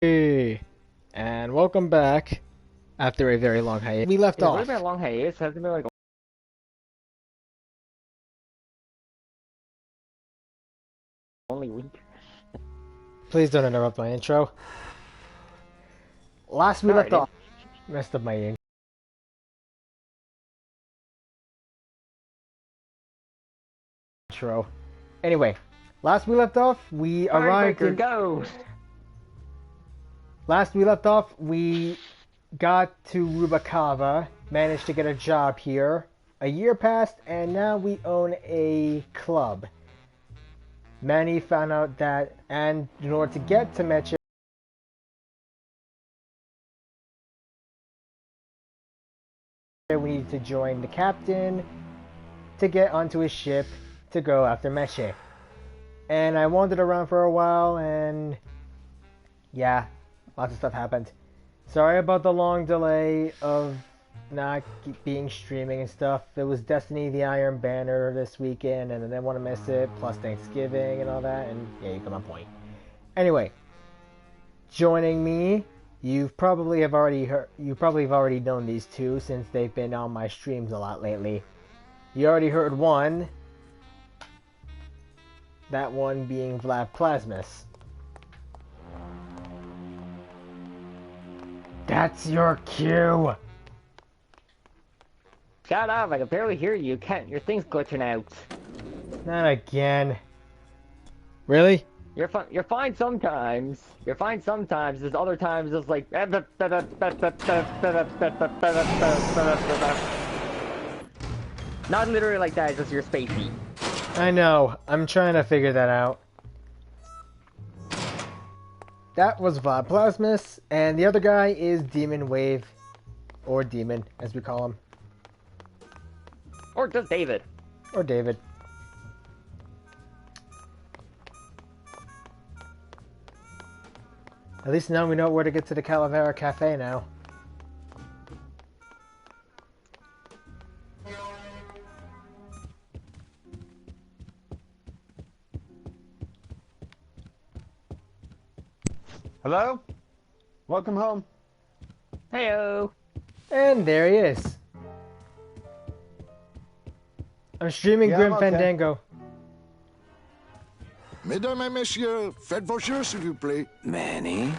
Hey, and welcome back after a very long hiatus. We left It's really been a off. long hiatus. It hasn't been like only week. Please don't interrupt my intro. Last we Sorry, left dude. off, messed up my intro. Anyway, last we left off, we arrived Firebreaker, in. go! Last we left off, we got to Rubacava, managed to get a job here. A year passed, and now we own a club. Manny found out that, and in order to get to Meche, we need to join the captain to get onto his ship to go after Meche. And I wandered around for a while, and yeah, lots of stuff happened. Sorry about the long delay of not being streaming and stuff. It was Destiny the Iron Banner this weekend, and I didn't want to miss it, plus Thanksgiving and all that, and yeah, you get my point. Anyway, joining me, you probably have already known these two since they've been on my streams a lot lately. You already heard one, that one being Vlad Plasmus. That's your cue! Shut up! I can barely hear you. Can't. Your thing's glitching out. Not again. Really? You're fine sometimes. You're fine sometimes. There's other times it's like. Not literally like that. It's just your spacey. I know. I'm trying to figure that out. That was Vlad Plasmus, and the other guy is Demon Wave. Or Demon, as we call him. Or just David. Or David. At least now we know where to get to the Calavera Cafe now. Hello? Welcome home. Heyo. And there he is. I'm streaming Yeah, Grim I'm okay. Fandango. Mesdames et messieurs, faites vos jeux, s'il vous plaît. Manny?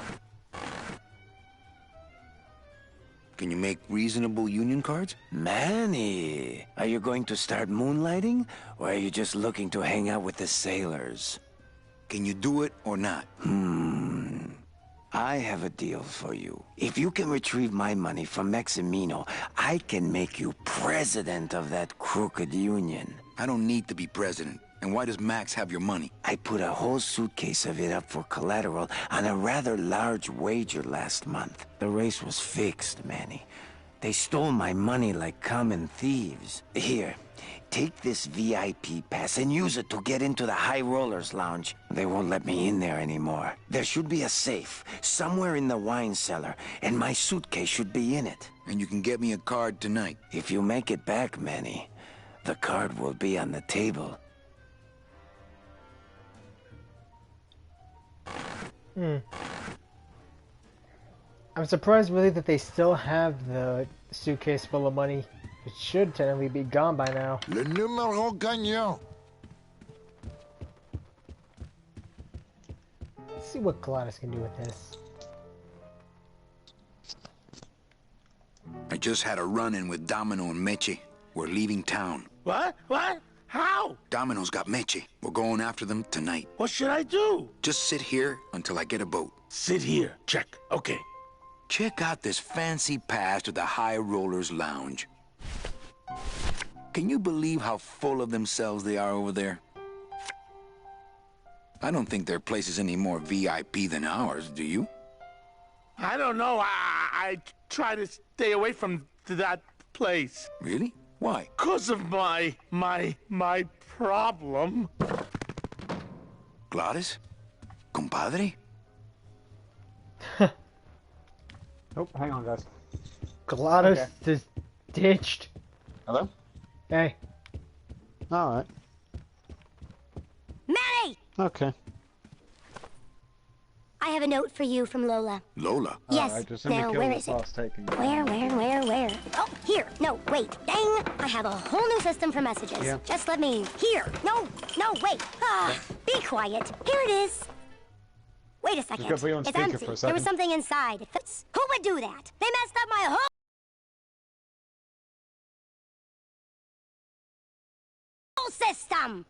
Can you make reasonable union cards? Manny, are you going to start moonlighting? Or are you just looking to hang out with the sailors? Can you do it or not? I have a deal for you. If you can retrieve my money from Maximino, I can make you president of that crooked union. I don't need to be president. And why does Max have your money? I put a whole suitcase of it up for collateral on a rather large wager last month. The race was fixed, Manny. They stole my money like common thieves. Here, take this VIP pass and use it to get into the High Rollers Lounge. They won't let me in there anymore. There should be a safe somewhere in the wine cellar, and my suitcase should be in it. And you can get me a card tonight. If you make it back, Manny, the card will be on the table. I'm surprised really that they still have the suitcase full of money. It should technically be gone by now. Le numéro gagnant. Let's see what Gladys can do with this. I just had a run-in with Domino and Meche. We're leaving town. What? What? How? Domino's got Meche. We're going after them tonight. What should I do? Just sit here until I get a boat. Sit here. Check. Okay. Check out this fancy pass to the High Rollers Lounge. Can you believe how full of themselves they are over there? I don't think their place is any more VIP than ours, do you? I don't know. I try to stay away from that place. Really? Why? 'Cause of my problem. Gladys? Compadre? Oh, hang on, guys. Gladys Okay. just ditched. Hello? Hey, All right. Manny! Okay. I have a note for you from Lola. Lola? Yes. Alright, just Now, where is it? Where? Oh, here. No, wait. Dang! I have a whole new system for messages. Yeah. Just let me... Here. No, wait. Be quiet. Here it is. Wait a second. gonna put you on It's speaker empty. for a There was second. something inside. Who would do that? They messed up my whole system.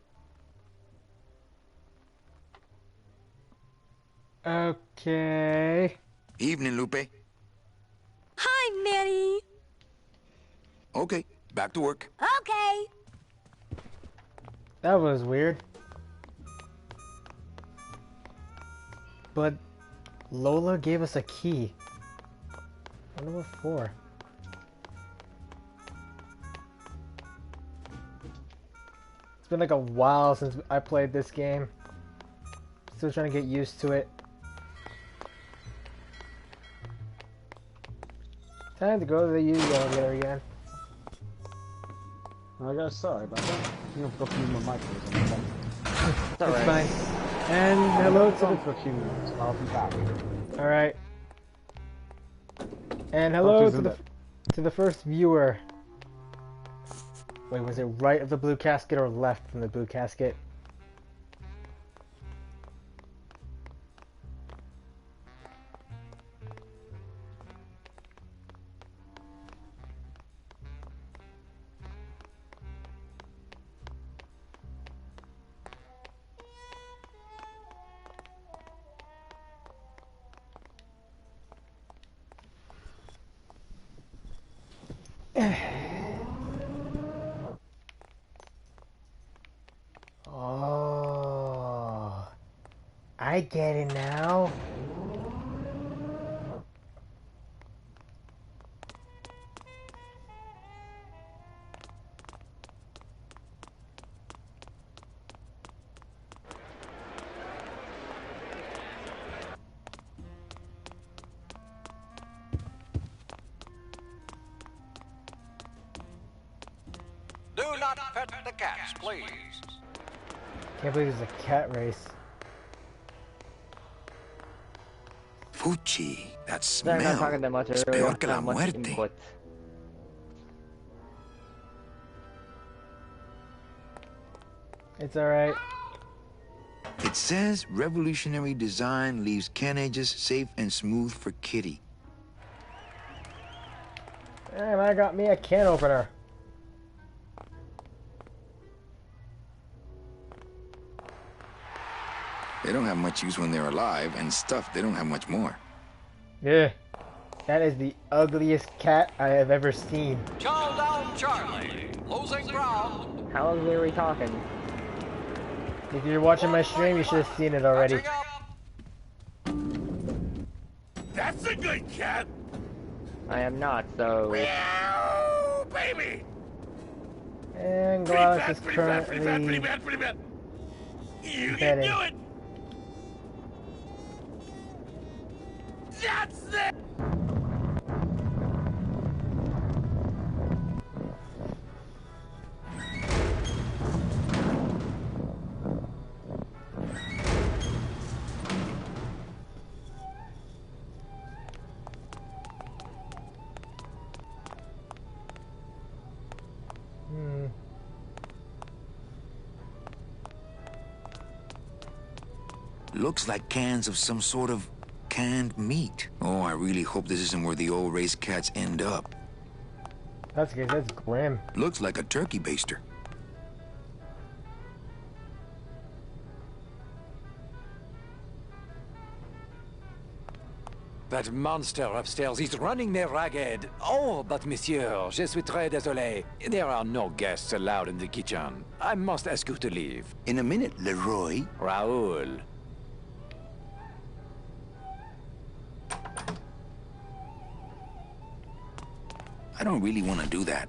Okay. Evening, Lupe. Hi, Mary. Okay, back to work. Okay. That was weird. But Lola gave us a key. I wonder what for. It's been like a while since I played this game. Still trying to get used to it. Time to go to the U elevator again. I guess sorry about that. I'm gonna go feed my microphone. It's alright. Fine. And hello to For a few minutes. I'll be back. the... Alright. And hello Doctor's to in the, it. to the first viewer. Wait, was it right of the blue casket or left from the blue casket? Oh, I get it now. Do not pet the cats, please. Can't believe there's a cat race. Fuchi, that They're not smell. talking that much Es earlier. peor que la Not much muerte. input. It's alright. It says revolutionary design leaves can edges safe and smooth for Kitty. And I got me a can opener. They don't have much use when they're alive, and stuff, they don't have much more. Yeah. That is the ugliest cat I have ever seen. Chow down, Charlie. Losing ground. How ugly are we talking? If you're watching my stream, you should have seen it already. Catching up. That's a good cat. I am not, so... Meow, baby. And Pretty Gladys bad, is pretty bad, currently pretty bad. You can bedding. do it. That's it. Looks like cans of some sort of canned meat. Oh, I really hope this isn't where the old race cats end up. That's good. That's grim. Looks like a turkey baster. That monster upstairs is running me ragged. Oh, but monsieur, je suis très désolé. There are no guests allowed in the kitchen. I must ask you to leave. In a minute, Leroy. Raoul. I don't really want to do that.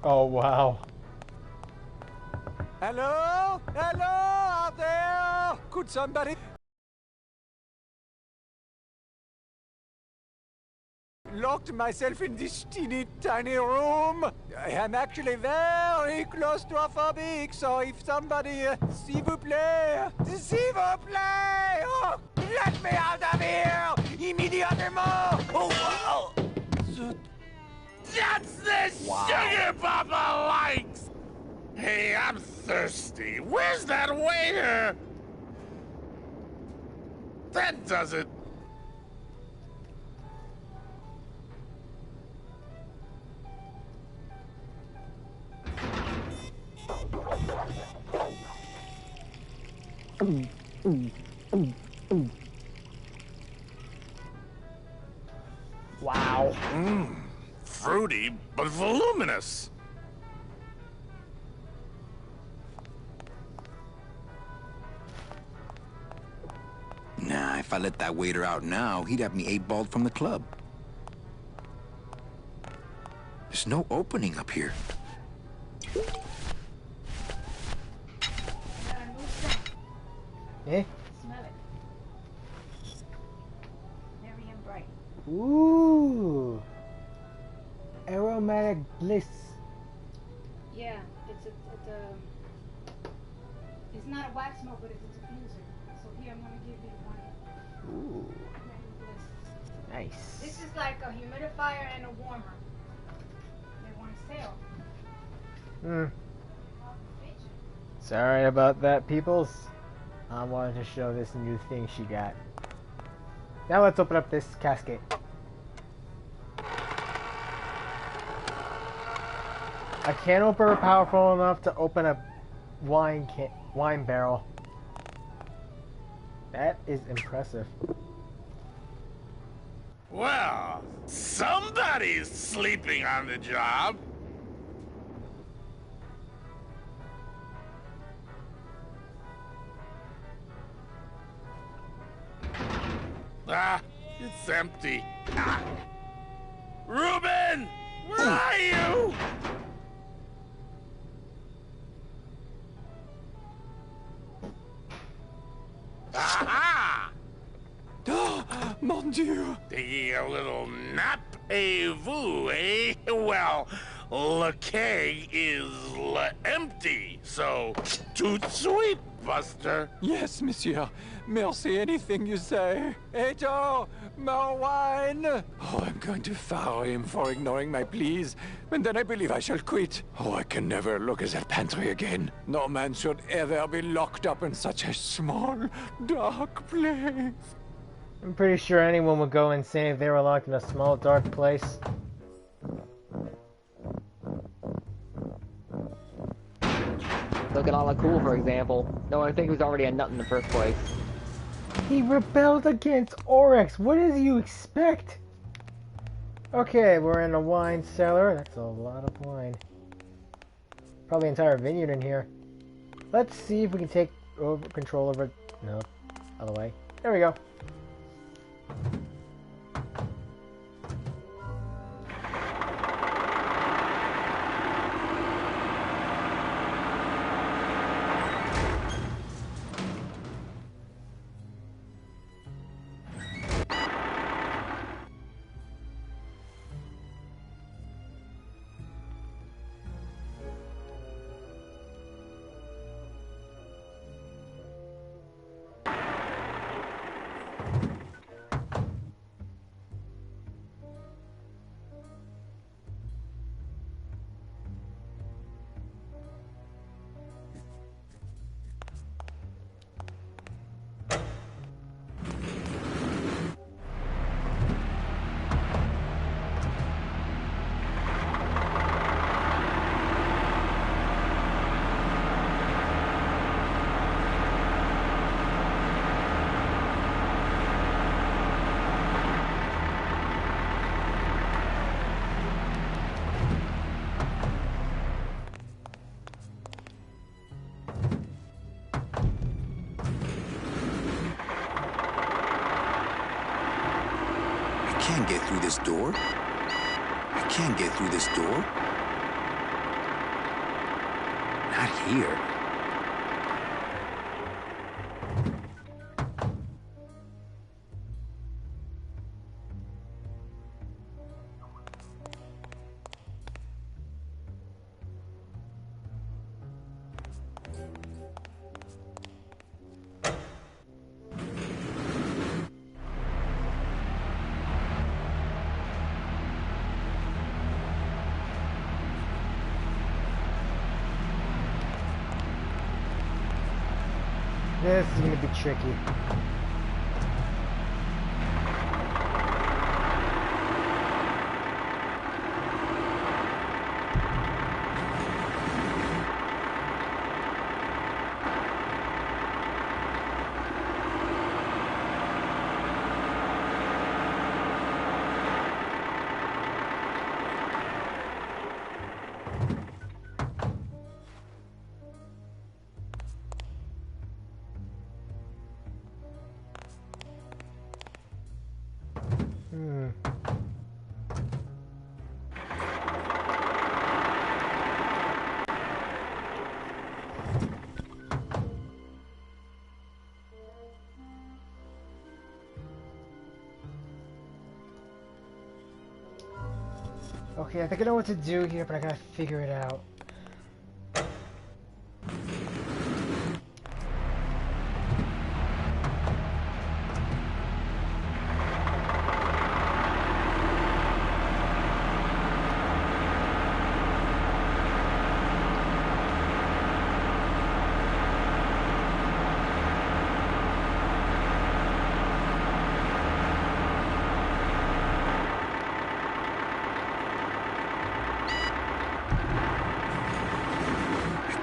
Oh, wow. Hello? Hello out there? Could somebody... Locked myself in this teeny tiny room. I am actually very claustrophobic, so if somebody, s'il vous plaît, oh, let me out of here, immédiatement. Oh. That's the sugar Papa likes! Hey, I'm thirsty. Where's that waiter? That does it. Wow. Fruity, but voluminous. Nah, if I let that waiter out now, he'd have me 8-balled from the club. There's no opening up here. Eh? Smell it. Very and bright. Ooh. Aromatic bliss. Yeah, it's not a wax smoke, but it's a diffuser. So here I'm gonna give you one. Ooh. This Nice. is like a humidifier and a warmer. They want to sell. Sorry about that, peoples. I wanted to show this new thing she got. Now let's open up this casket. A can opener powerful enough to open a wine barrel. That is impressive. Well, somebody's sleeping on the job. Ah, it's empty. Ah. Ruben! Where are you? Aha! Mon Dieu! Taking a little nap, vous, eh? Well, le keg is empty, so tout sweet, Buster. Yes, monsieur. Merci, anything you say. Ejo, more wine. Oh, I'm going to fire him for ignoring my pleas, and then I believe I shall quit. Oh, I can never look at that pantry again. No man should ever be locked up in such a small, dark place. I'm pretty sure anyone would go insane if they were locked in a small, dark place. Look at Ala Cool, for example. No, I think he was already a nut in the first place. He rebelled against Oryx. What did you expect? Okay, we're in a wine cellar. That's a lot of wine. Probably an entire vineyard in here. Let's see if we can take control over... No, other way. There we go. I can't get through this door. I can't get through this door. Not here. This is gonna be tricky. Okay, I think I know what to do here, but I gotta figure it out.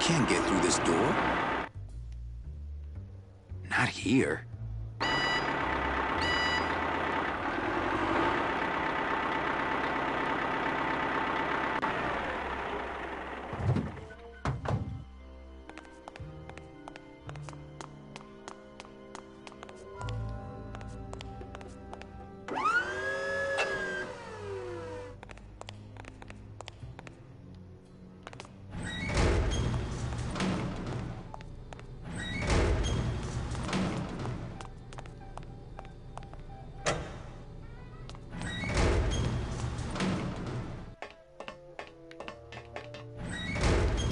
Can't get through this door. Not here.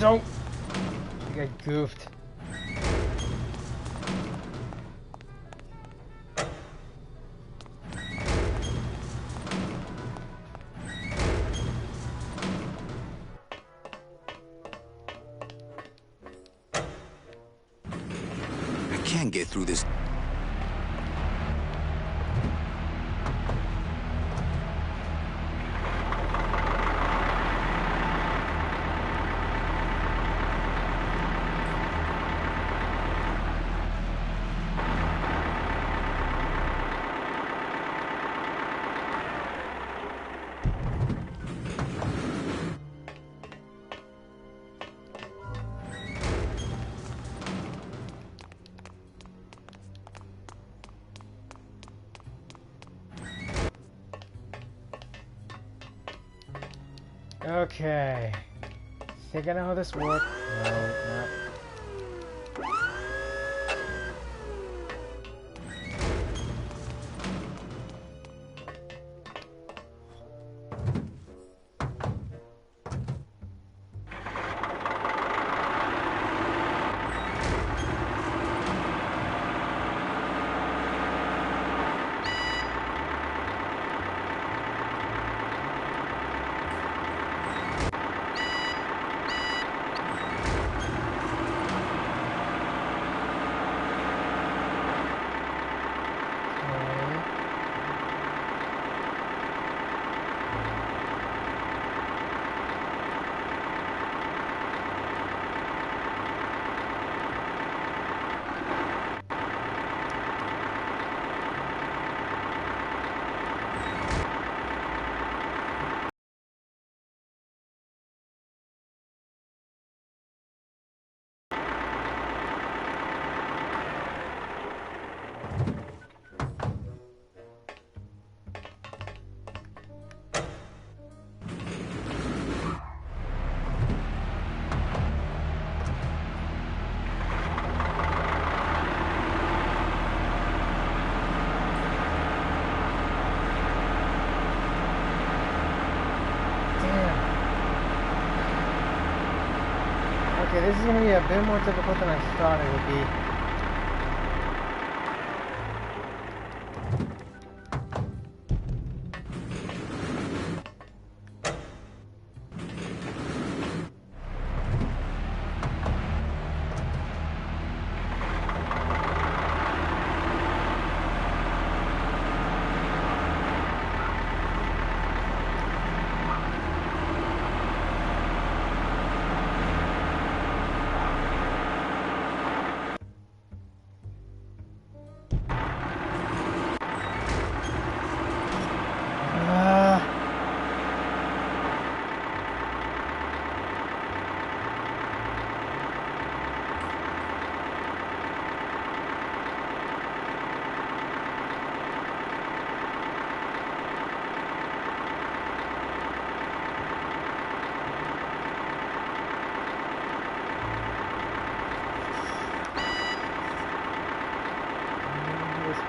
Don't! I think I goofed. I can't get through this. Okay. Think I know how this works? No, not. Okay, this is gonna be a bit more difficult than I thought it would be.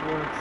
Works.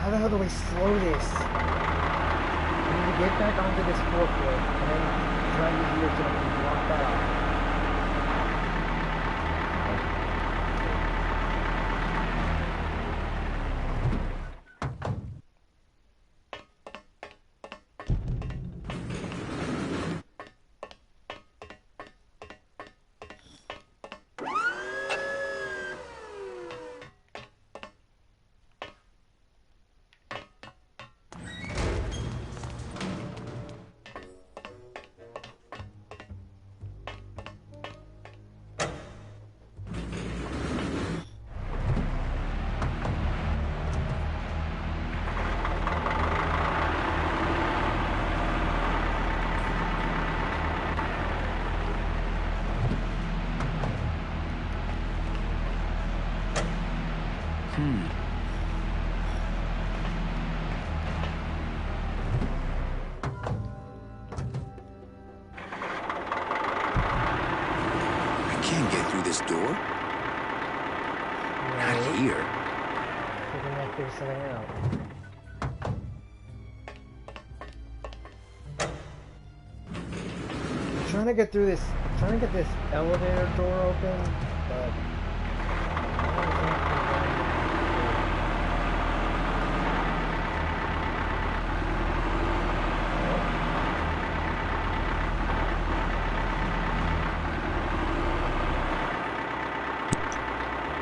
How the hell do I slow this? I need to get back onto this forklift and then try to use here so I can block that off. Can't get through this door. Not here. We're gonna have to figure something out. I'm trying to get through this. I'm trying to get this elevator door open, but.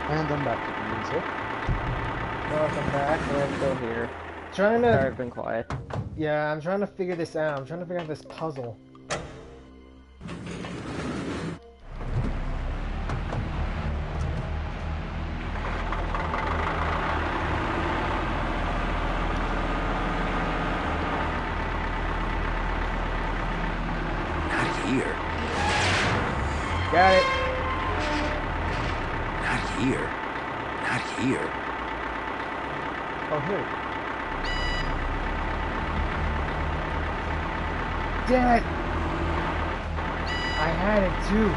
And I'm back to the music. Welcome back. We're still here. Trying Sorry, to... I've been quiet. Yeah, I'm trying to figure this out. I'm trying to figure out this puzzle. Not here. Got it. Not here. Not here. Oh, here. Damn it! I had it too.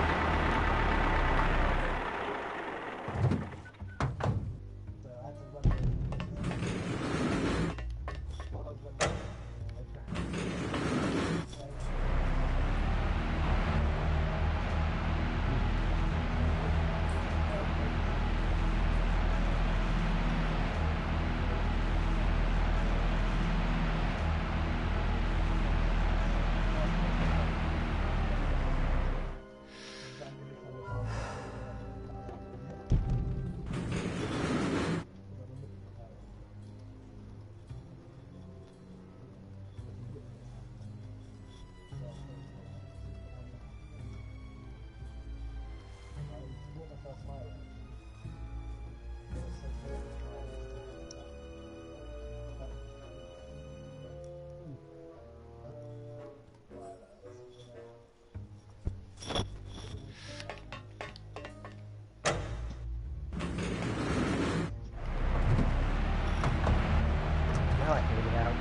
Now I figured it out.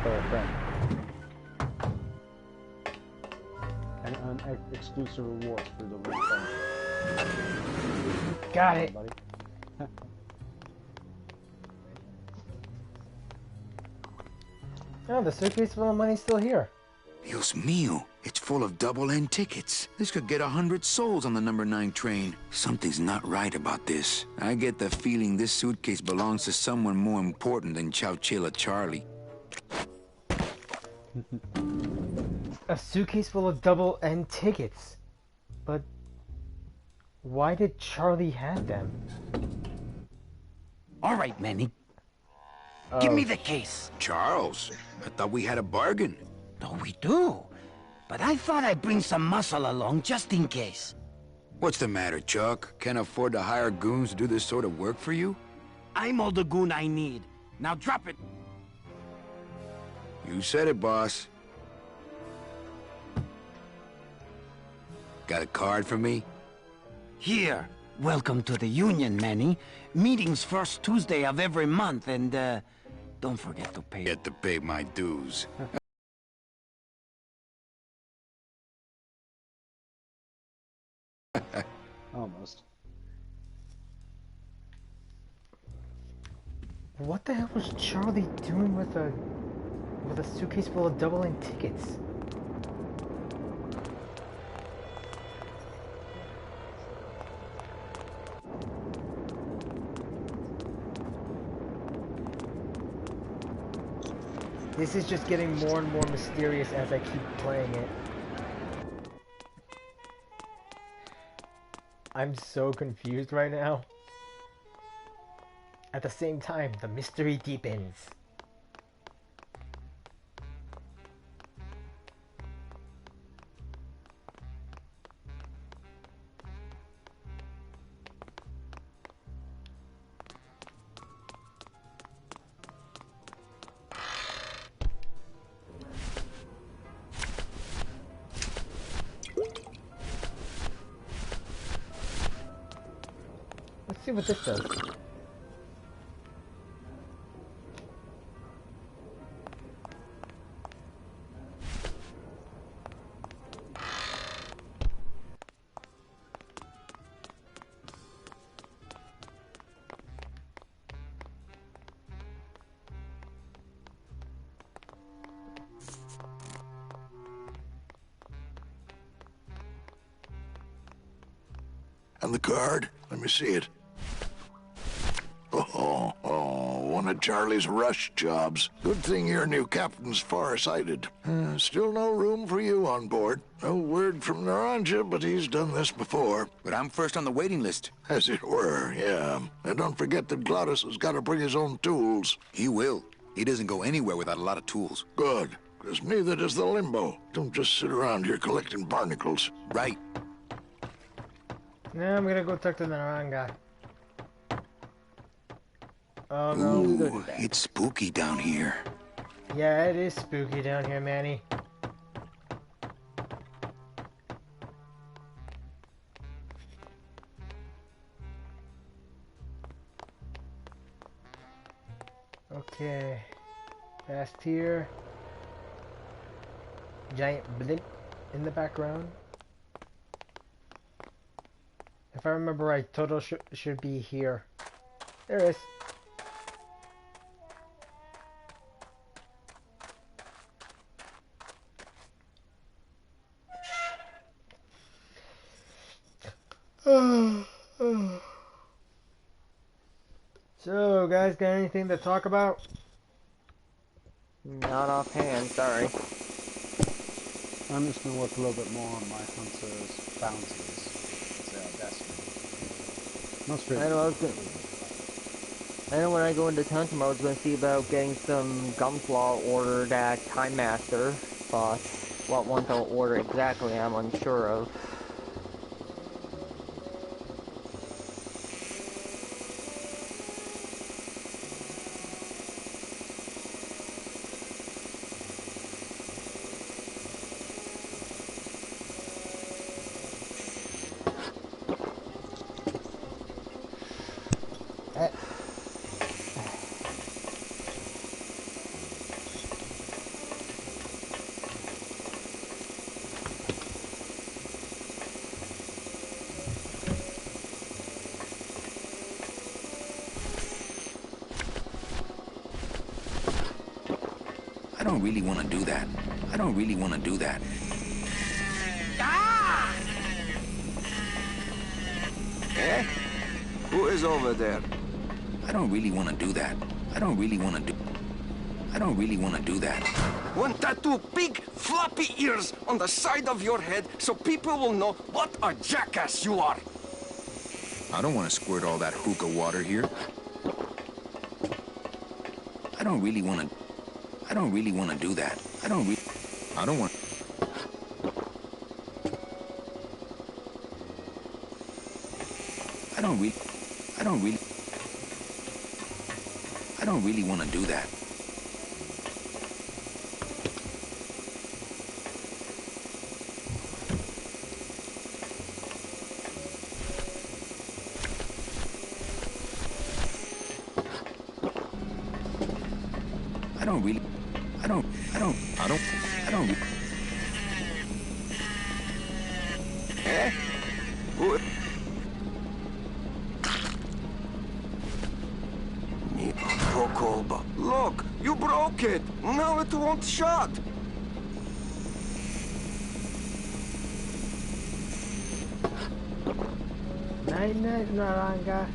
For a friend. And earn exclusive rewards for the refund. Got it. Buddy. Oh, the suitcase full of money's still here. Dios mío, it's full of double-end tickets. This could get 100 souls on the number 9 train. Something's not right about this. I get the feeling this suitcase belongs to someone more important than Chowchilla Charlie. A suitcase full of double-end tickets. But why did Charlie have them? All right, Manny. Give me the case. Charles, I thought we had a bargain. No, we do. But I thought I'd bring some muscle along just in case. What's the matter, Chuck? Can't afford to hire goons to do this sort of work for you? I'm all the goon I need. Now drop it. You said it, boss. Got a card for me? Here. Welcome to the Union, Manny. Meetings first Tuesday of every month, and, don't forget to pay. Get to pay my dues. Almost. What the hell was Charlie doing with a suitcase full of double-end tickets? This is just getting more and more mysterious as I keep playing it. I'm so confused right now. At the same time, the mystery deepens. Let's see what this does. And the card? Let me see it. Oh, want to Charlie's rush jobs. Good thing your new captain's far-sighted. Still no room for you on board. No word from Naranja, but he's done this before. But I'm first on the waiting list. As it were, yeah. And don't forget that Glottis has got to bring his own tools. He will. He doesn't go anywhere without a lot of tools. Good, because neither does the Limbo. Don't just sit around here collecting barnacles. Right. Now I'm gonna go talk to the Naranga. Oh no. Ooh, it's spooky down here. Yeah, it is spooky down here, Manny. Okay. Past here. Giant blimp in the background. If I remember right, Toto should be here. There it is. So, guys, got anything to talk about? Not offhand, sorry. I'm just going to work a little bit more on my hunter's bounties. Not really. I know when I go into hunter mode, I was going to see about getting some gunflaw ordered at Time Master, but what ones I'll order exactly I'm unsure of. I don't really want to do that. I don't really want to do that. Ah! Eh? Who is over there? I don't really want to do that. I don't really want to do... I don't really want to do that. One tattoo big floppy ears on the side of your head so people will know what a jackass you are. I don't want to squirt all that hookah water here. I don't really want to... I don't really want to do that. I don't want... I don't really want to do that. Eh? Who... Look, you broke it. Now it won't shut. Night, Naranga.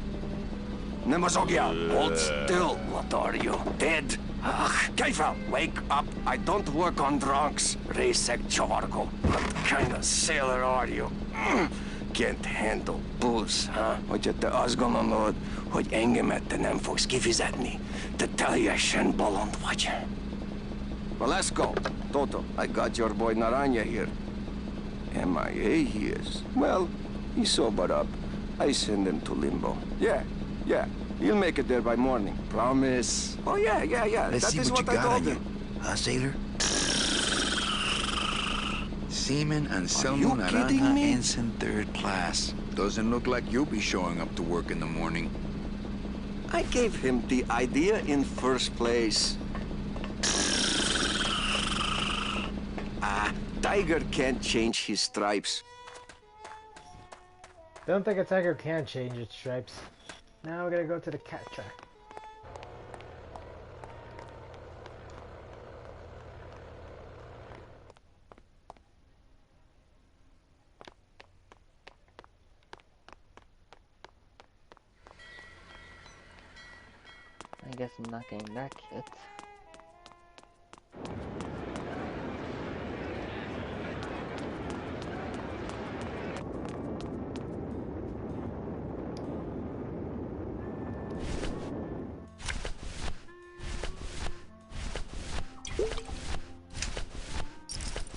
Nemazogia, hold still. What are you, dead? Ugh, Keifa, wake up. I don't work on drunks. Resek Chavargo. What kind of sailor are you? Can't handle booze, huh? Hogy te azt gondolod, hogy engemet te nem fogsz kifizetni? Te teljesen bolond vagy. Well, let's go. Toto, I got your boy Naranja here. MIA he is. Well, he sobered up. I send him to Limbo. Yeah. He'll make it there by morning. Promise. Oh, yeah. Let's That see is what you what I got told on you. him. Huh, sailor? Seaman Anselmo Are you kidding Naranja, me? Ensign 3rd Class. Doesn't look like you'll be showing up to work in the morning. I gave him the idea in first place. Tiger can't change his stripes. Don't think a tiger can change its stripes. Now we're gonna go to the cat track. I guess I'm not getting that kit.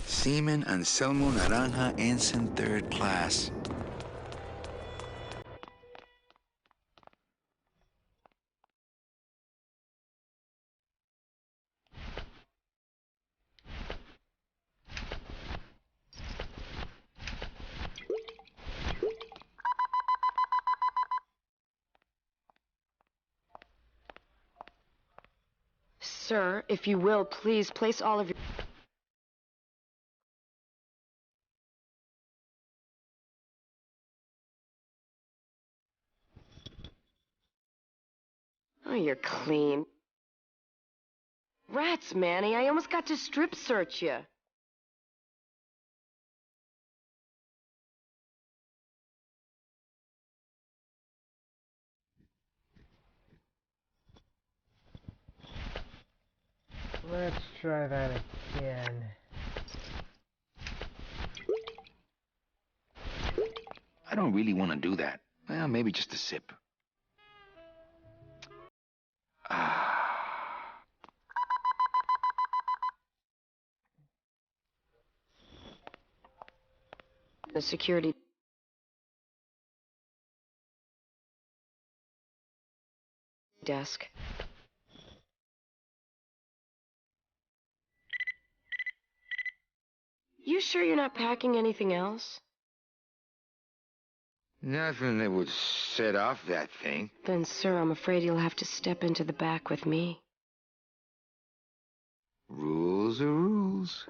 Seaman Anselmo Naranja, Ensign 3rd Class. Sir, if you will, please place all of your... Oh, you're clean. Rats, Manny, I almost got to strip search you. Let's try that again. I don't really want to do that. Well, maybe just a sip. The security... desk. You sure you're not packing anything else? Nothing that would set off that thing. Then, sir, I'm afraid you'll have to step into the back with me. Rules are rules.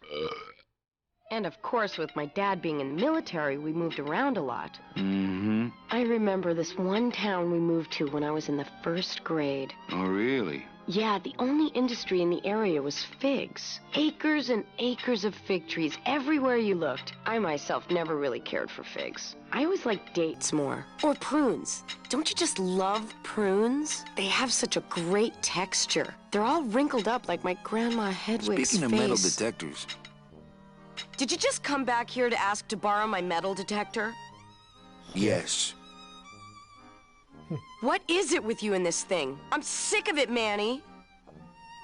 And of course, with my dad being in the military, we moved around a lot. Mm-hmm. I remember this one town we moved to when I was in the 1st grade. Oh, really? Yeah, the only industry in the area was figs. Acres and acres of fig trees everywhere you looked. I myself never really cared for figs. I always liked dates more. Or prunes. Don't you just love prunes? They have such a great texture. They're all wrinkled up like my Grandma Hedwig's Speaking of face. metal detectors... Did you just come back here to ask to borrow my metal detector? Yes. What is it with you in this thing? I'm sick of it, Manny.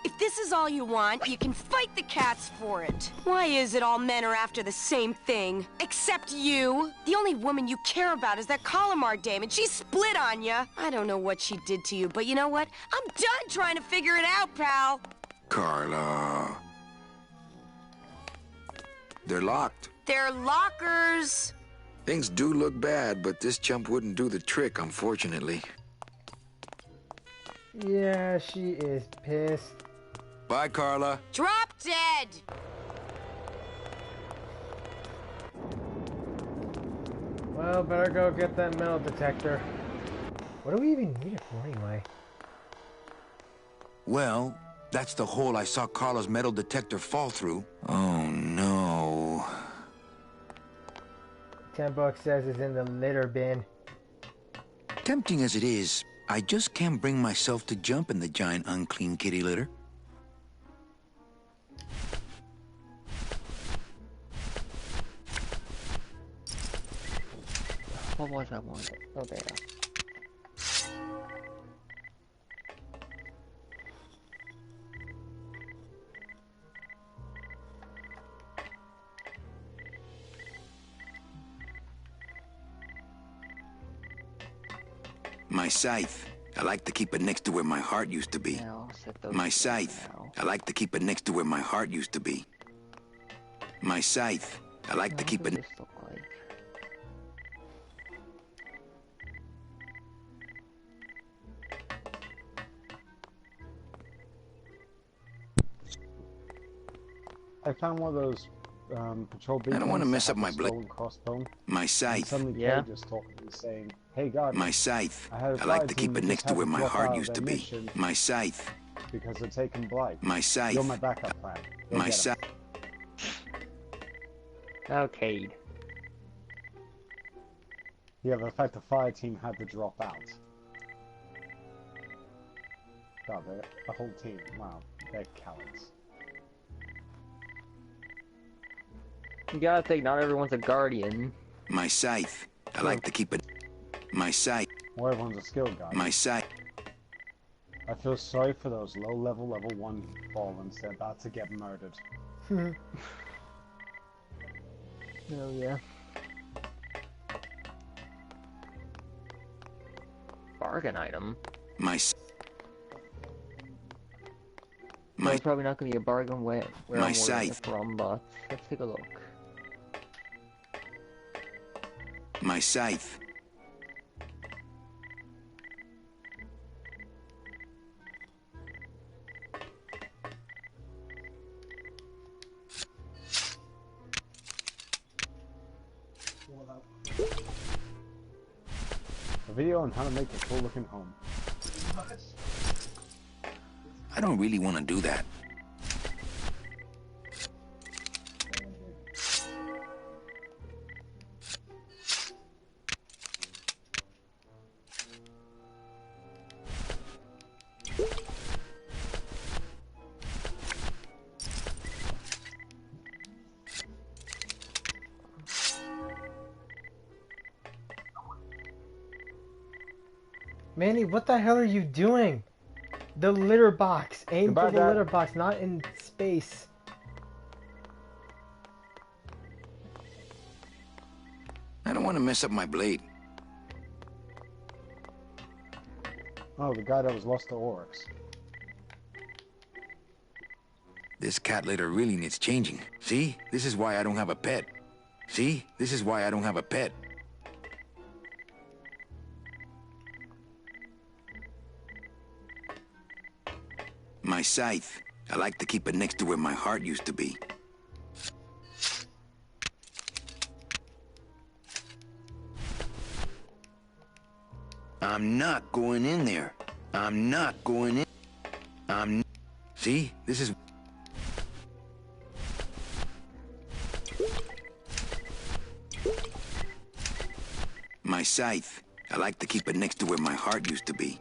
If this is all you want, you can fight the cats for it. Why is it all men are after the same thing? Except you. The only woman you care about is that Calamar dame, and she split on you. I don't know what she did to you, but you know what? I'm done trying to figure it out, pal. Carla... They're locked. They're lockers. Things do look bad, but this chump wouldn't do the trick, unfortunately. Yeah, she is pissed. Bye, Carla. Drop dead. Well, better go get that metal detector. What do we even need it for anyway? Well, that's the hole I saw Carla's metal detector fall through. Oh, no. $10 says it's in the litter bin. Tempting as it is, I just can't bring myself to jump in the giant unclean kitty litter. What was I wanting? Oh, there. My scythe. I like to keep it next to where my heart used to be. Yeah, I'll set those My down scythe. now. I like to keep it next to where my heart used to be. My scythe. I like to keep What it... does this look like? I found one of those patrol beacons. I don't want to mess that up have my a blade. stolen crossbow. My And scythe. suddenly Yeah. Kay just talked to me saying, "Hey Guardian, My scythe. I had a I like fire to team keep that it next just to had where to my drop heart out used of to their be. mission My scythe. because they're taking Blight. My You're scythe. my backup plan. Go My get 'em." scythe. Okay. Yeah, the fact the fire team had to drop out. God, they're a whole team. Wow, they're cowards. You gotta think, not everyone's a guardian. My scythe. I like to keep it. My scythe. Well, everyone's a skill guy. My scythe. I feel sorry for those low-level, level 1 Fallens. They're about to get murdered. Oh yeah. Bargain item. There's probably not gonna be a bargain where I'm ordering it scythe. from, but let's take a look. My scythe. A video on how to make a cool-looking home. I don't really want to do that. Manny, what the hell are you doing? The litter box. Aim for the litter box, not in space. I don't want to mess up my blade. Oh, the guy that was lost to orcs. This cat litter really needs changing. See? This is why I don't have a pet. See? This is why I don't have a pet. My scythe. I like to keep it next to where my heart used to be. I'm not going in there. I'm not going in. See? This is... My scythe. I like to keep it next to where my heart used to be.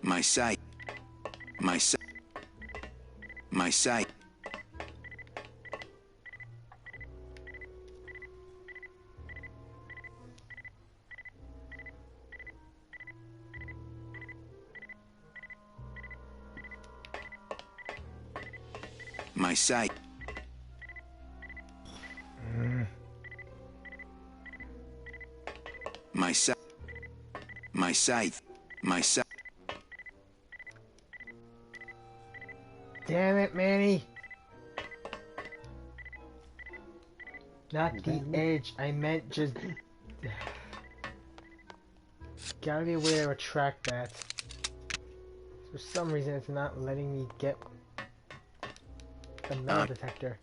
My sight. My sight. My sight. My sight. My sight. My scythe. My scythe. Damn it, Manny. Not the edge. I meant just... Gotta be a way to retract that. For some reason, it's not letting me get the metal detector.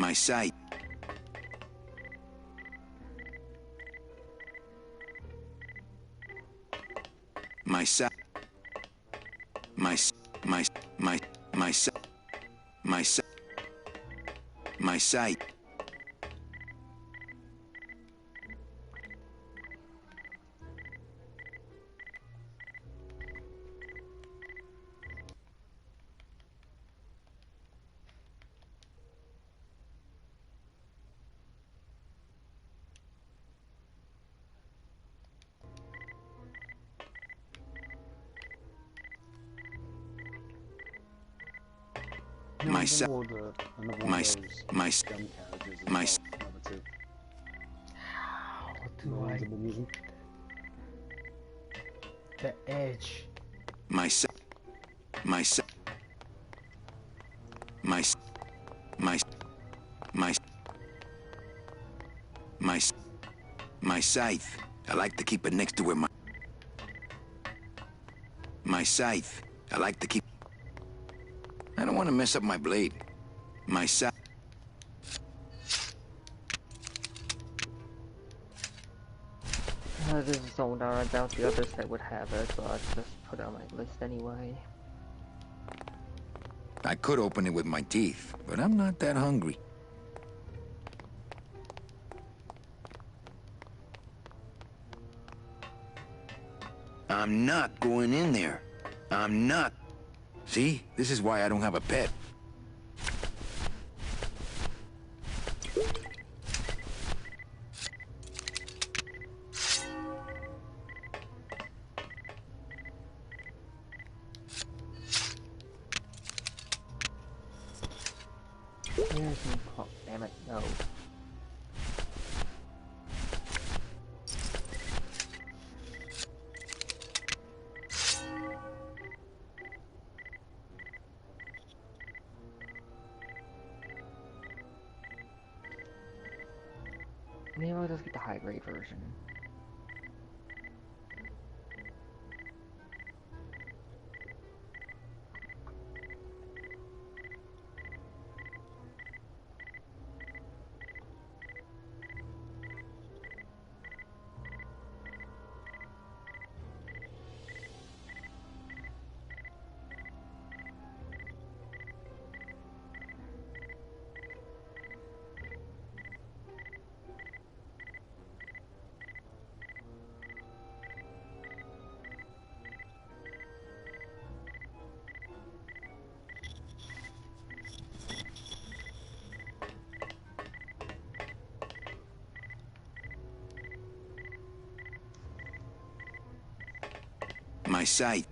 My My sight. My sight. My sight. My sight. My sight. My How do I... The edge. My sight. My sight. My scythe. I like to keep it next to where my scythe. I like to keep. I don't want to mess up my blade. My scythe. This is Sonar. I doubt the other side would have it, but I'll just put it on my list anyway. I could open it with my teeth, but I'm not that hungry. I'm not going in there. I'm not. See? This is why I don't have a pet. Oh, damn it, no. Maybe I'll just get the high grade version. My scythe.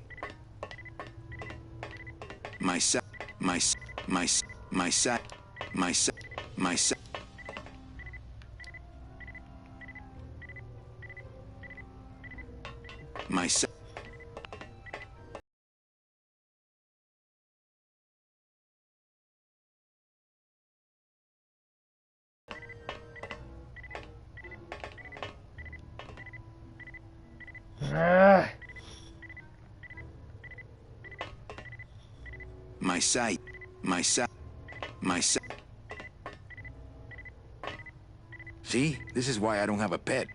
My scythe. My scythe. My scythe. My scythe. My scythe. My scythe. My scythe. My scythe. My scythe. See? This is why I don't have a pet.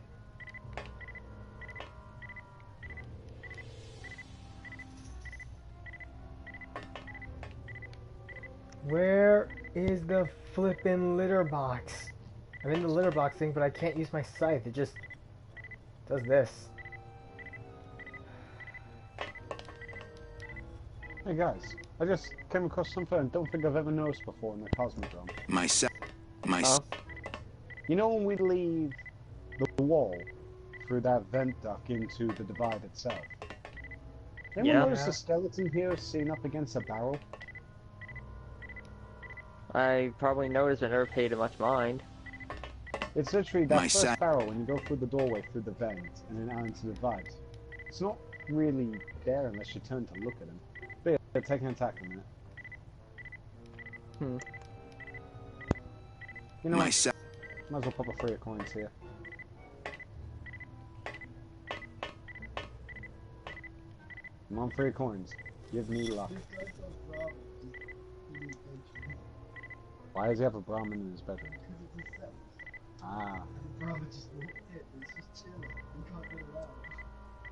Where is the flippin' litter box? I'm in the litter box thing, but I can't use my scythe. It just does this. Hey guys, I just came across something I don't think I've ever noticed before in the Cosmodrome. My scythe. My You know when we leave the wall through that vent duct into the divide itself? Anyone notice the skeleton here sitting up against a barrel? I probably noticed and never paid it much mind. It's literally that first barrel when you go through the doorway through the vent and then out into the divide. It's not really there unless you turn to look at him. But yeah, take an attack a minute. You know what? Might as well pop a 3 of coins here. I'm on 3 coins. Give me luck. Why does he have a Brahmin in his bedroom? Ah. The Brahmin just walked in. It's just chilling. You can't get around.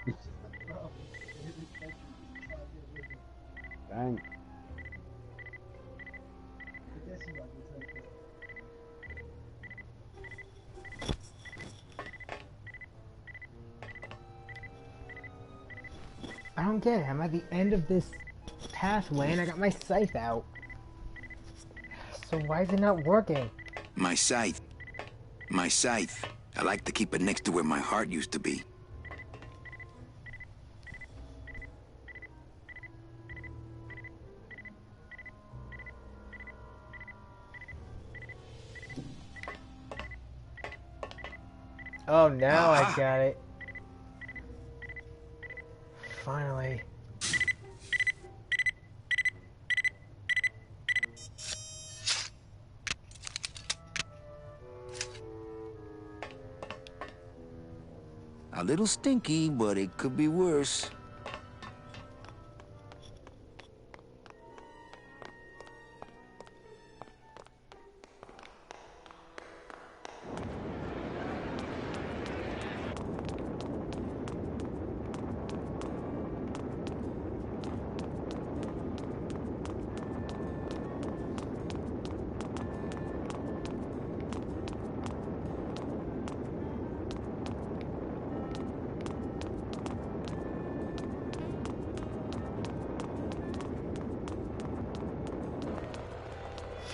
It's just the Brahmin in his bedroom. You can't get rid of it. Dang. I guess you might be taking it. I don't get it. I'm at the end of this pathway and I got my scythe out. So why is it not working? My scythe. My scythe. I like to keep it next to where my heart used to be. Oh, now I got it. Finally. A little stinky, but it could be worse.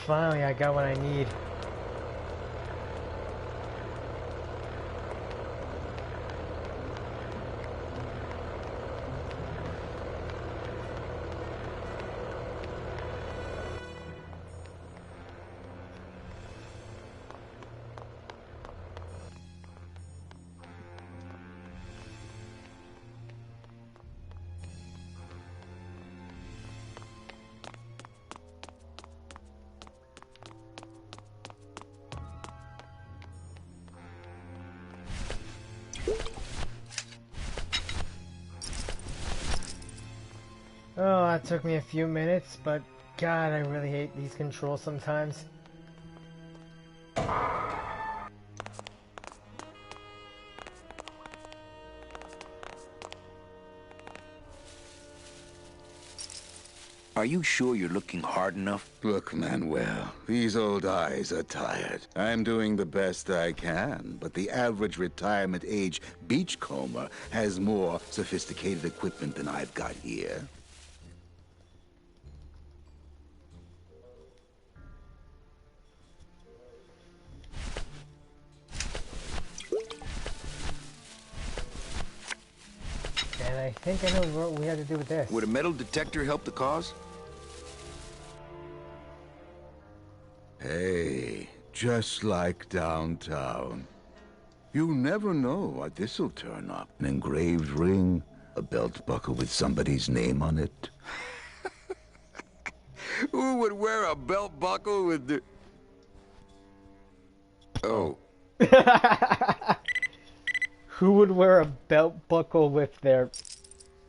Finally, I got what I need. Oh, that took me a few minutes, but God, I really hate these controls sometimes. Are you sure you're looking hard enough? Look, Manuel, these old eyes are tired. I'm doing the best I can, but the average retirement age beachcomber has more sophisticated equipment than I've got here. And I think I know what we have to do with this. Would a metal detector help the cause? Hey, just like downtown. You never know what this'll turn up. An engraved ring, a belt buckle with somebody's name on it. Who would wear a belt buckle with the... Oh. Who would wear a belt buckle with their...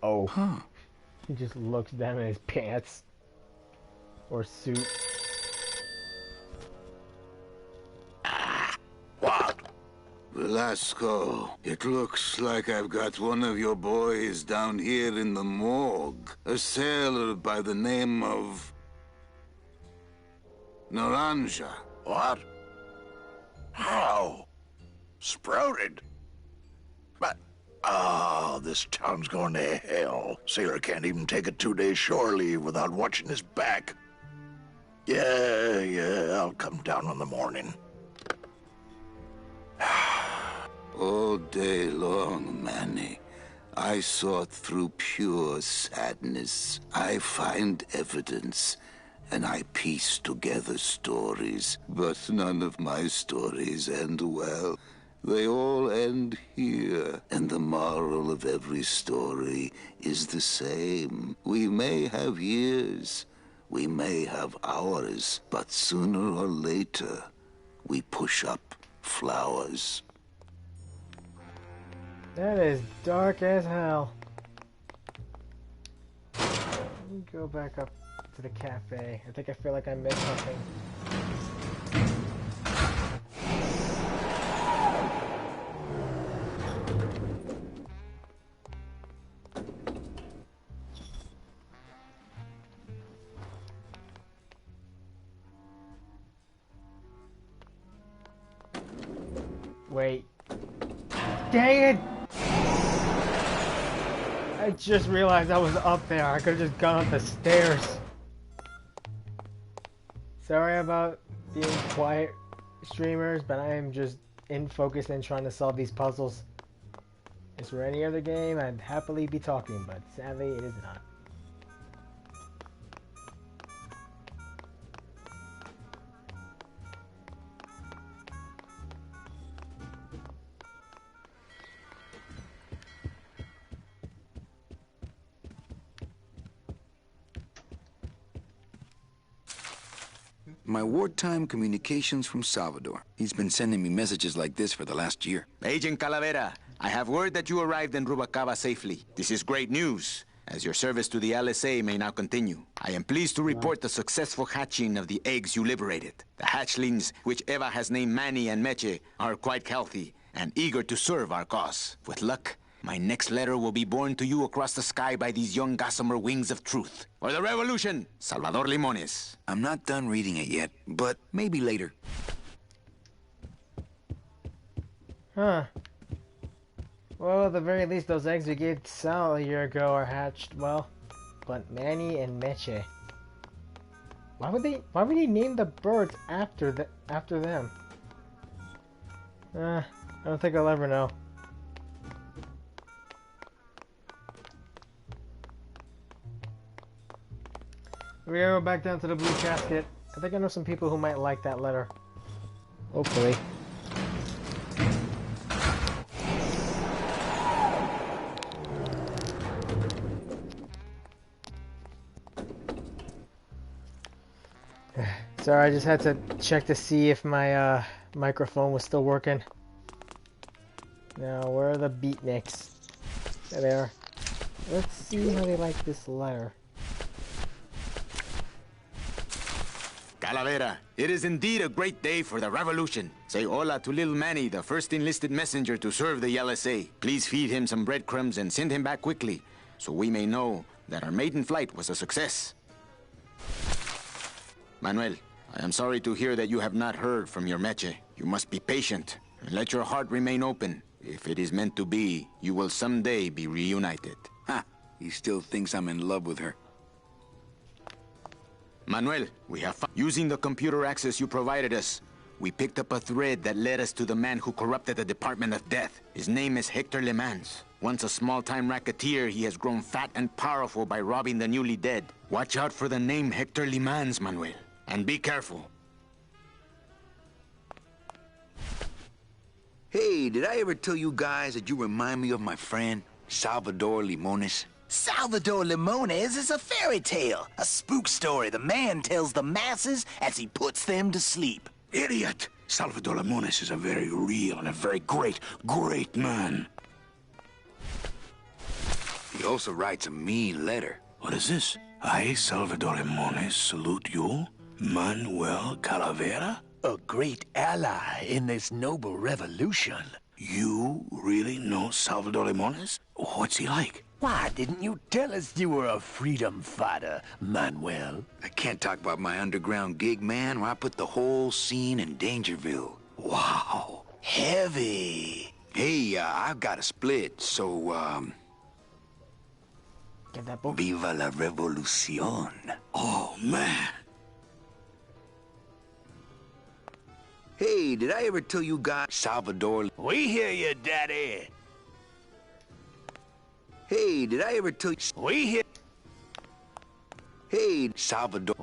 Oh. Huh. He just looks down at his pants. Or suit. What? Velasco, it looks like I've got one of your boys down here in the morgue. A sailor by the name of... Naranja. What? How? Sprouted? But, oh, this town's going to hell. Sailor can't even take a 2-day shore leave without watching his back. Yeah, I'll come down in the morning. All day long, Manny, I sought through pure sadness. I find evidence, and I piece together stories. But none of my stories end well. They all end here, and the moral of every story is the same. We may have years, we may have hours, but sooner or later, we push up flowers. That is dark as hell. Let me go back up to the cafe. I think I feel like I missed something. Wait. Dang it! I just realized I was up there. I could have just gone up the stairs. Sorry about being quiet, streamers, but I am just in focus and trying to solve these puzzles. If this were any other game, I'd happily be talking, but sadly it is not. My wartime communications from Salvador. He's been sending me messages like this for the last year. Agent Calavera, I have word that you arrived in Rubalcaba safely. This is great news, as your service to the LSA may now continue. I am pleased to report the successful hatching of the eggs you liberated. The hatchlings, which Eva has named Manny and Meche, are quite healthy and eager to serve our cause. With luck, my next letter will be borne to you across the sky by these young gossamer wings of truth. For the revolution, Salvador Limones. I'm not done reading it yet, but maybe later. Huh. Well, at the very least, those eggs we gave Sal a year ago are hatched well. But Manny and Meche. Why would he name the birds after them? I don't think I'll ever know. We're gonna go back down to the blue casket. I think I know some people who might like that letter. Hopefully. Sorry, I just had to check to see if my microphone was still working. Now, where are the beatniks? There they are. Let's see how they like this letter. Calavera, it is indeed a great day for the revolution. Say hola to little Manny, the first enlisted messenger to serve the LSA. Please feed him some breadcrumbs and send him back quickly, so we may know that our maiden flight was a success. Manuel, I am sorry to hear that you have not heard from your Meche. You must be patient and let your heart remain open. If it is meant to be, you will someday be reunited. Ha! He still thinks I'm in love with her. Manuel, we have using the computer access you provided us. We picked up a thread that led us to the man who corrupted the Department of Death. His name is Hector Le Mans. Once a small-time racketeer, he has grown fat and powerful by robbing the newly dead. Watch out for the name Hector Le Mans, Manuel. And be careful. Hey, did I ever tell you guys that you remind me of my friend, Salvador Limones? Salvador Limones is a fairy tale, a spook story the man tells the masses as he puts them to sleep. Idiot! Salvador Limones is a very real and a very great man. He also writes a mean letter. What is this? I, Salvador Limones, salute you, Manuel Calavera? A great ally in this noble revolution. You really know Salvador Limones? What's he like? Why didn't you tell us you were a freedom fighter, Manuel? I can't talk about my underground gig, man, where I put the whole scene in Dangerville. Wow. Heavy. Hey, I've got a split, so, Get that book. Viva la revolución. Oh, man. Hey, did I ever tell you guys Salvador? We hear you, Daddy. Hey, did I ever tell you? We hear. Hey, Salvador.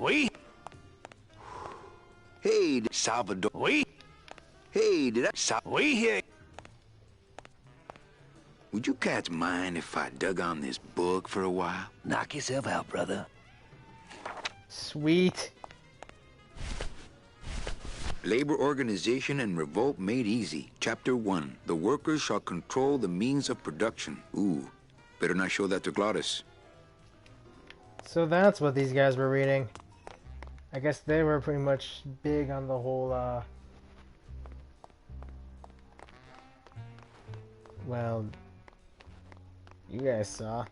Hey, Salvador. Hey, did I? We hear. Would you cats mind if I dug on this book for a while? Knock yourself out, brother. Sweet. Labor Organization and Revolt Made Easy. Chapter 1. The workers shall control the means of production. Ooh, better not show that to Glottis. So that's what these guys were reading. I guess they were pretty much big on the whole, well, you guys saw.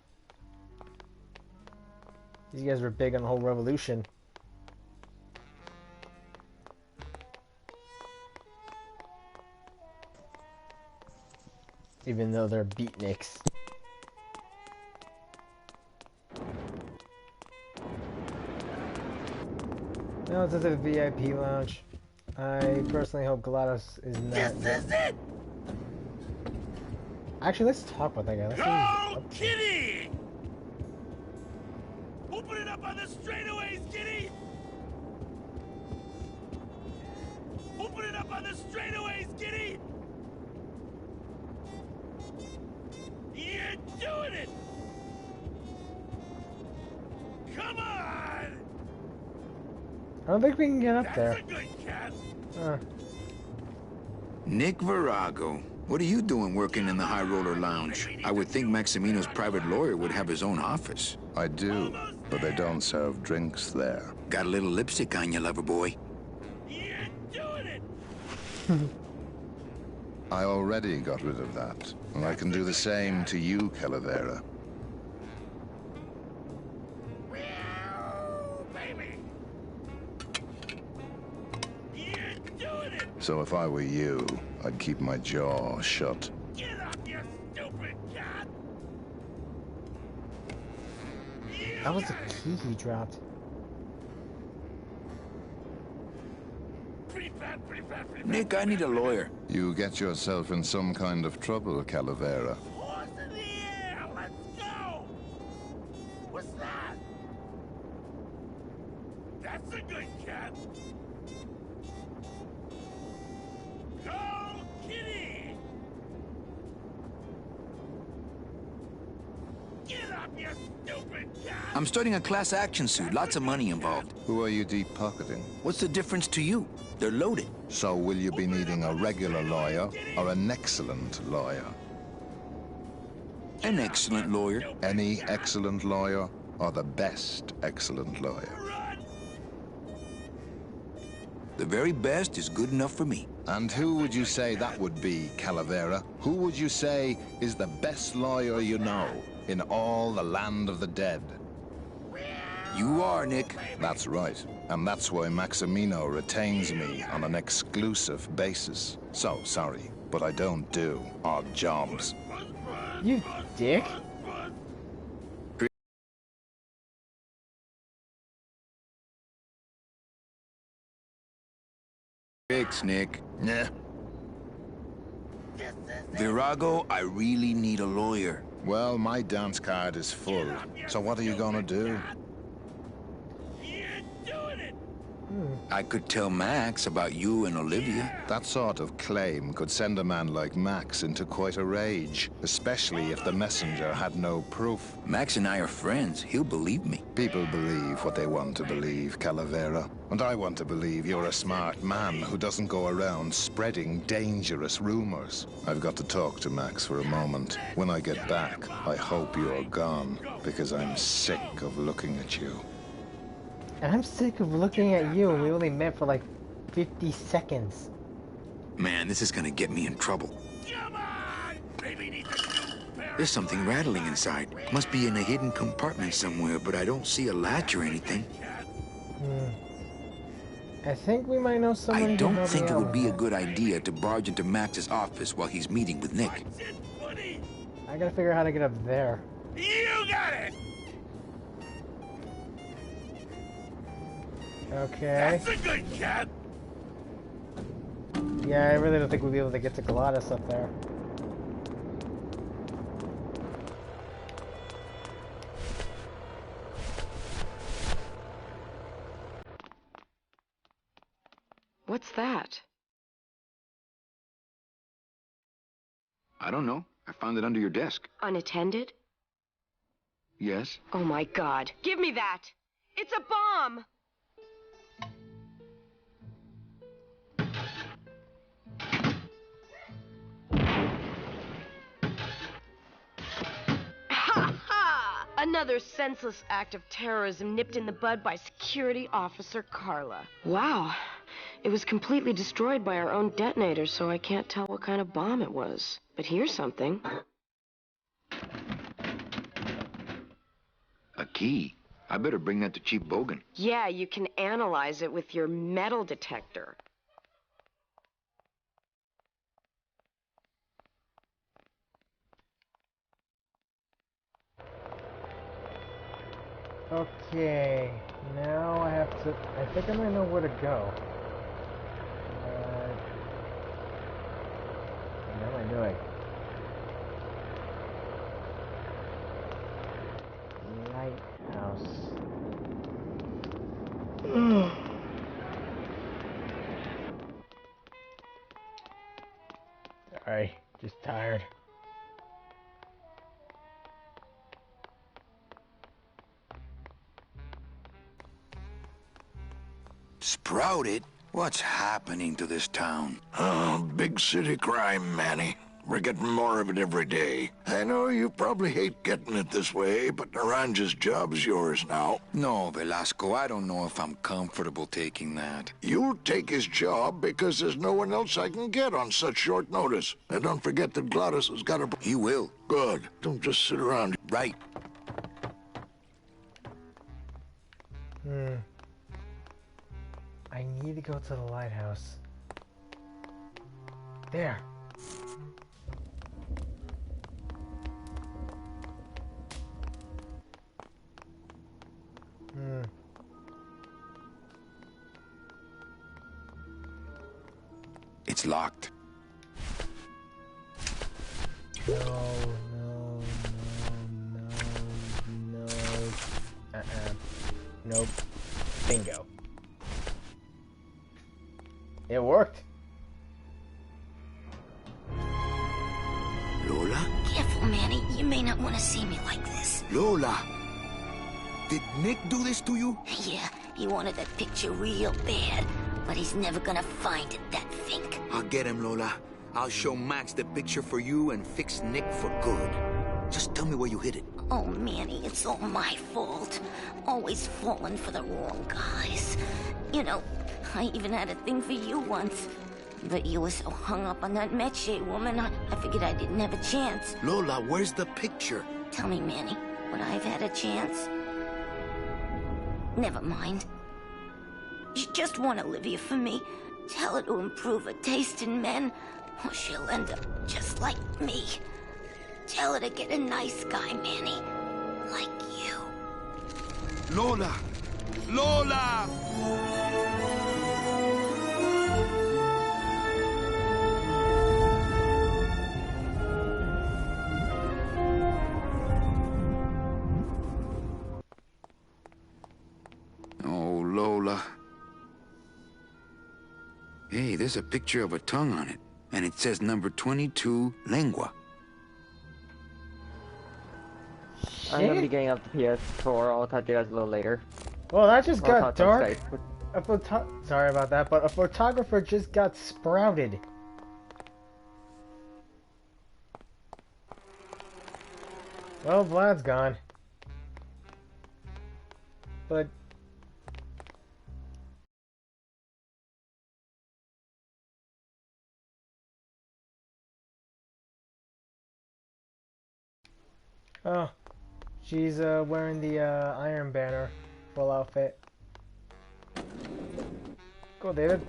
These guys were big on the whole revolution. Even though they're beatniks. No, it's at the VIP lounge. I personally hope GLaDOS is not. This is it! Actually, let's talk about that guy. Let's see what he's Go, up to. Kitty! Open it up on the straightaways, Kitty! Open it up on the straightaways, Kitty! You're doing it! Come on! I don't think we can get up there. That's a good cat. Nick Virago. What are you doing working in the High Roller Lounge? I would think Maximino's private lawyer would have his own office. I do, but they don't serve drinks there. Got a little lipstick on you, lover boy. You're doing it! I already got rid of that, and I can do the same to you, Calavera. So if I were you, I'd keep my jaw shut. Get up, you stupid cat! That was the key he dropped. Nick, I need a lawyer. You get yourself in some kind of trouble, Calavera. Horse in the air! Let's go! What's that? That's a good cat! Go, Kitty! Get up, you stupid cat! I'm starting a class action suit. Lots of money involved. Who are you deep-pocketing? What's the difference to you? They're loaded. So will you be needing a regular lawyer or an excellent lawyer? An excellent lawyer. Any excellent lawyer or the best excellent lawyer? The very best is good enough for me. And who would you say that would be, Calavera? Who would you say is the best lawyer you know in all the land of the dead? You are, Nick. That's right. And that's why Maximino retains me on an exclusive basis. So, sorry, but I don't do odd jobs. You dick. Fix, Nick. Yeah. Virago, I really need a lawyer. Well, my dance card is full. So what are you gonna do? I could tell Max about you and Olivia. That sort of claim could send a man like Max into quite a rage, especially if the messenger had no proof. Max and I are friends. He'll believe me. People believe what they want to believe, Calavera. And I want to believe you're a smart man who doesn't go around spreading dangerous rumors. I've got to talk to Max for a moment. When I get back, I hope you're gone, because I'm sick of looking at you. And I'm sick of looking at you, and we only met for like 50 seconds. Man, this is gonna get me in trouble. There's something rattling inside. Must be in a hidden compartment somewhere, but I don't see a latch or anything. I think we might know someone. I don't think it would be a good idea to barge into Max's office while he's meeting with Nick. I gotta figure out how to get up there. You got it! Okay. That's a good cat! Yeah, I really don't think we'll be able to get to GLaDOS up there. What's that? I don't know. I found it under your desk. Unattended? Yes. Oh my God. Give me that! It's a bomb! Another senseless act of terrorism nipped in the bud by Security Officer Carla. Wow. It was completely destroyed by our own detonator, so I can't tell what kind of bomb it was. But here's something. A key? I better bring that to Chief Bogan. Yeah, you can analyze it with your metal detector. Okay, now I have to... I think I might know where to go. What am I doing? Lighthouse. Sorry, just tired. Sprouted? What's happening to this town? Oh, big city crime, Manny. We're getting more of it every day. I know you probably hate getting it this way, but Naranja's job's yours now. No, Velasco, I don't know if I'm comfortable taking that. You'll take his job because there's no one else I can get on such short notice. And don't forget that Glottis has got a... He will. Good. Don't just sit around. Right. I need to go to the lighthouse. There. It's locked. No. Nope. Bingo. It worked. Lola? Careful, Manny. You may not want to see me like this. Lola! Did Nick do this to you? Yeah, he wanted that picture real bad, but he's never gonna find it, that fink. I'll get him, Lola. I'll show Max the picture for you and fix Nick for good. Just tell me where you hid it. Oh, Manny, it's all my fault. Always falling for the wrong guys. You know, I even had a thing for you once. But you were so hung up on that Meche woman, I figured I didn't have a chance. Lola, where's the picture? Tell me, Manny, would I have had a chance? Never mind. You just want Olivia for me. Tell her to improve her taste in men, or she'll end up just like me. Tell her to get a nice guy, Manny. Like you. Lola! Lola! Oh, Lola. Hey, there's a picture of a tongue on it. And it says number 22, lengua. I'm gonna be getting up the PS4. I'll talk to you guys a little later. Well, that just got dark. Skype. Sorry about that, but a photographer just got sprouted. Well, Vlad's gone. But... Oh. She's wearing the Iron Banner full outfit. Go, David.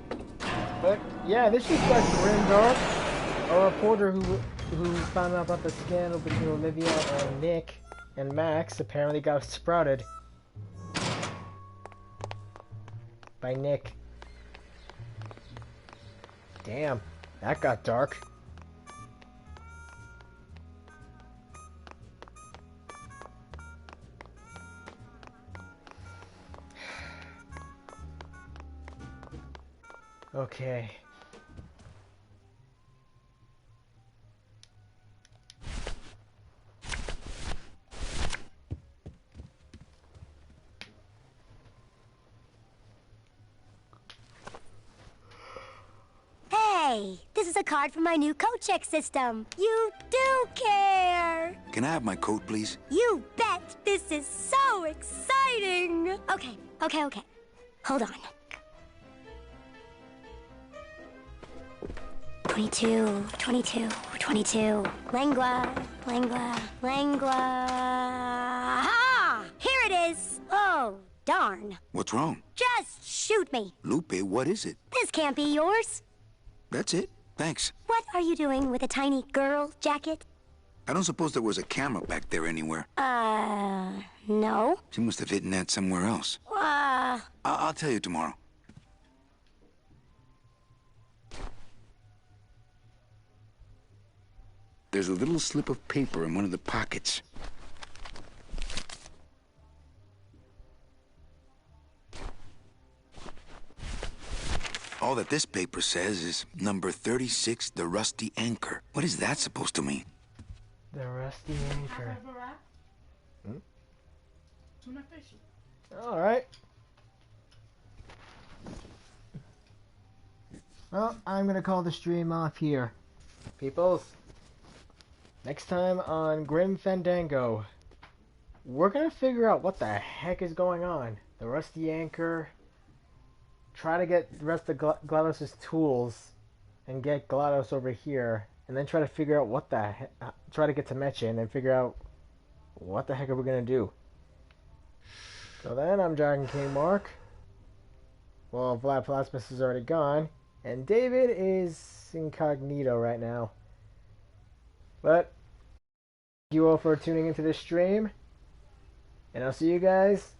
But yeah, this just got grimdark. A reporter who found out about the scandal between Olivia and Nick and Max apparently got sprouted by Nick. Damn, that got dark. Okay. Hey, this is a card from my new coat check system. You do care. Can I have my coat, please? You bet. This is so exciting. Okay. Hold on. 22. Lengua. Ha! Here it is. Oh, darn. What's wrong? Just shoot me. Lupe, what is it? This can't be yours. That's it. Thanks. What are you doing with a tiny girl jacket? I don't suppose there was a camera back there anywhere. No. She must have hidden that somewhere else. I'll tell you tomorrow. There's a little slip of paper in one of the pockets. All that this paper says is number 36, the Rusty Anchor. What is that supposed to mean? The Rusty Anchor. Alright. Well, I'm gonna call the stream off here. Peoples. Next time on Grim Fandango, we're gonna figure out what the heck is going on. The Rusty Anchor. Try to get the rest of GLaDOS' tools and get GLaDOS over here, and then try to figure out what the heck. Try to get to Mecha and then figure out what the heck are we gonna do. So then, I'm Dragon King Mark. Well, Vlad Plasmus is already gone, and David is incognito right now. But thank you all for tuning into this stream, and I'll see you guys